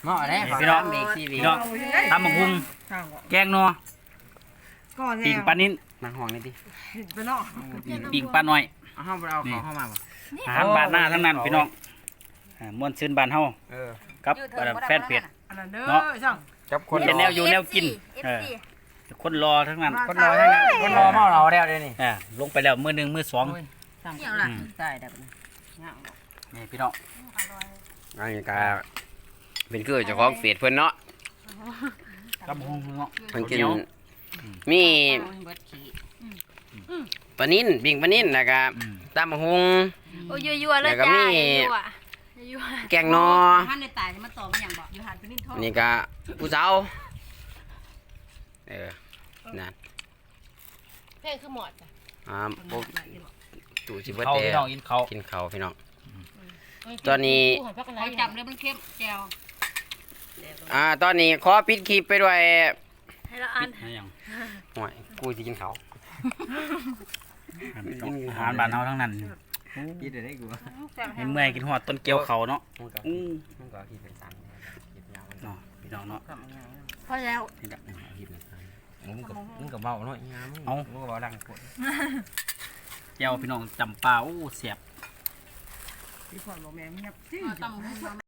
เหมาะได้ พี่น้องพี่น้องตำบักหุ่งแกงนัวปิ่งปลานิ่น นางห่วงนี่ดิ ไปเนาะ ปิ่งปลาหน่อย เอาห้องเอาของเข้ามาบ่ อาหารบ้านหน้าทั้งนั้นพี่น้องม่วนซื่นบ้านเฮากับแฟนเป็ด อันนั้นเด้อช่าง กับคน เป็นแนวอยู่แนวกินคนรอทั้งนั้น คนรอทั้งนั้นคนรอเมาเราแล้วเดี๋ยวนี้ ลงไปแล้วมือหนึ่งมือสอง อย่างละได้ได้ นี่พี่น้อง อันนี้ก็เป็นคือเจ้าของเฟซเพิ่นเนาะ กับหุ่งเนาะ เพิ่นกินมีปลานิ่นบิ่งปลานิ่นแล้วก็ตำบักหุ่ง โอ้ยัวๆเลยจ้ายัว แกงนอ ท่านในตายมาต่อมาอย่างบอกอยู่หันไปนิ่งท้อง นี่ก็ผู้สาวนั่น เพ่คือหมอดจ้ะ ปุ๊บตู่สิเบิด เขา แต่ พี่น้องกินเขา กินข้าวพี่น้องตอนนี้ เขาจับเลยมันเข้มแก้ว ตอนนี้ขอปิดคลิปไปด้วย ให้เราอ่าน อย่าง ห่วยกูสิกินข้าว อาหารบ้านเฮาทั้งนั้น ปิดได้กู เมื่อยกินหอดต้นเกี๊ยวเขาเนาะ มันก็คิดเป็นตังค์ เนาะพี่น้องเนาะ พอแล้ว นี่ละ มึงกับเบาเนาะยามมึงกับเบาดังปวด เกี๊ยวพี่น้องจำปาโอ้เสียบ ที่ผ่อนบอกแม่เงียบจริง